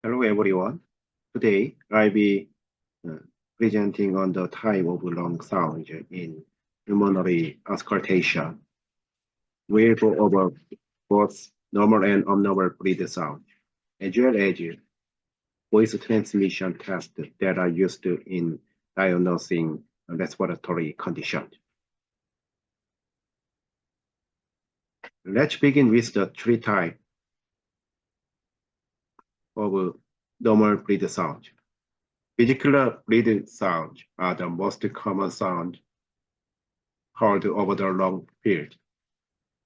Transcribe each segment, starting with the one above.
Hello everyone. Today I'll be uh, presenting on the type of long sound in pulmonary auscultation. We'll go over both normal and abnormal breath sound, as well as voice transmission tests that are used in diagnosing respiratory conditions. Let's begin with the three types of normal breath sound. Vesicular breath sounds are the most common sound heard over the long field.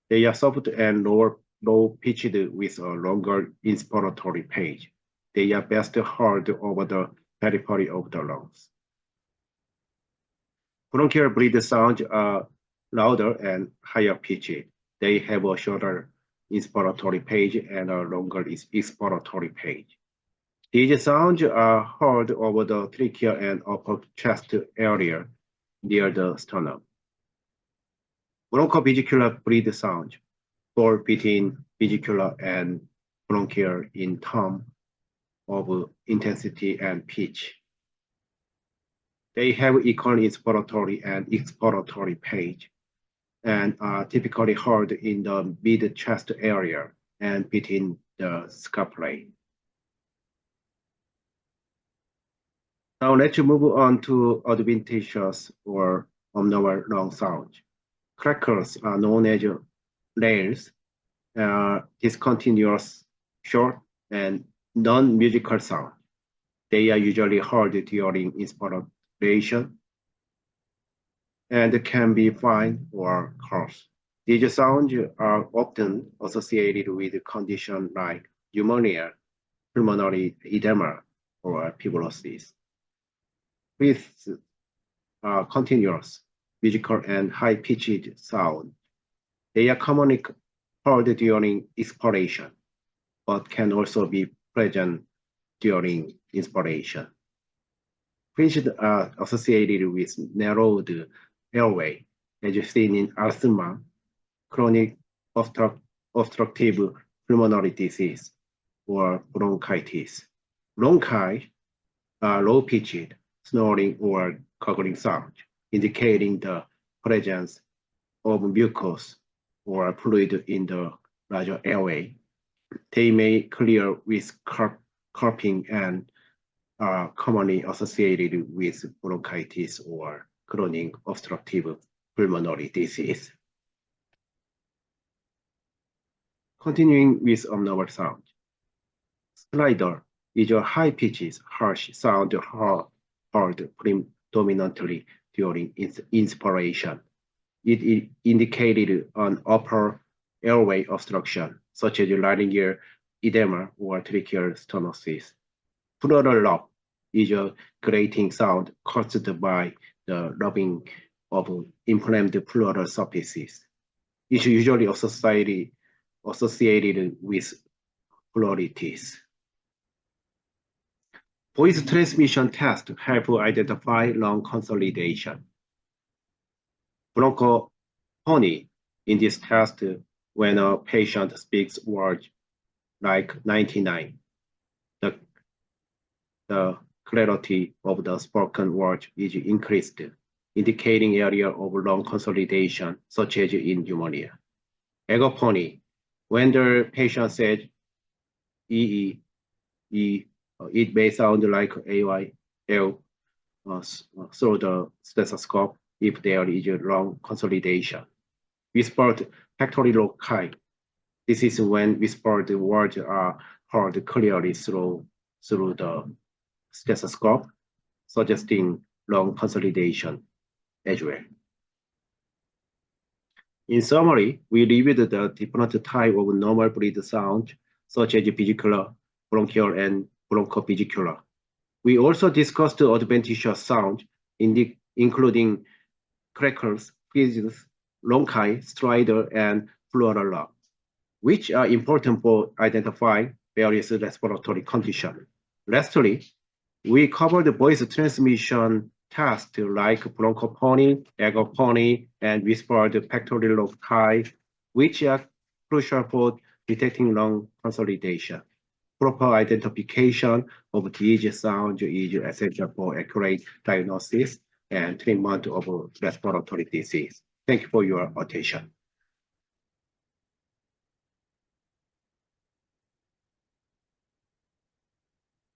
They are soft and low pitched with a longer inspiratory page. They are best heard over the periphery of the lungs. Bronchial breath sounds are louder and higher pitched. They have a shorter inspiratory page and a longer expiratory page. These sounds are heard over the trachea and upper chest area near the sternum. Bronchovesicular breath sounds fall between vesicular and bronchial in terms of intensity and pitch. They have equal inspiratory and expiratory page and are typically heard in the mid-chest area and between the scapulae. Now let's move on to adventitious or abnormal long sounds. Crackles are known as rails, discontinuous, short, and non-musical sound. They are usually heard during inspiration and can be fine or coarse. These sounds are often associated with conditions like pneumonia, pulmonary edema, or fibrosis. With continuous, musical, and high-pitched sound, they are commonly heard during expiration, but can also be present during inspiration. Fringes are associated with narrowed airway, as seen in asthma, chronic obstructive pulmonary disease, or bronchitis. Bronchi are low-pitched, snoring or gurgling sound, indicating the presence of mucus or fluid in the larger airway. They may clear with coughing and are commonly associated with bronchitis or chronic obstructive pulmonary disease. Continuing with abnormal sound. Slider is a high-pitched, harsh sound heard predominantly during inspiration. It indicated an upper airway obstruction, such as laryngeal edema or tracheal stenosis. Pleural rub is a grating sound caused by the rubbing of inflamed pleural surfaces. It's usually associated with pleuritis. Voice transmission tests help identify lung consolidation. Bronchophony in this test, when a patient speaks words like 99, the clarity of the spoken word is increased, indicating area of lung consolidation, such as in pneumonia. Agophony, when the patient says E, it may sound like AYL through the stethoscope if there is a lung consolidation. Whispered pectoral loci. This is when whispered words are heard clearly through the stethoscope, suggesting lung consolidation as well. In summary, we reviewed the different types of normal breath sound, such as vesicular, bronchial, and bronchovesicular. We also discussed the adventitious sound, including crackles, fizzes, rhonchi, stridor, and pleural rub, which are important for identifying various respiratory conditions. Lastly, we covered the voice transmission tests like bronchophony, agophony, and whispered pectoral loci, which are crucial for detecting lung consolidation. Proper identification of disease sounds is essential for accurate diagnosis and treatment of respiratory disease. Thank you for your attention.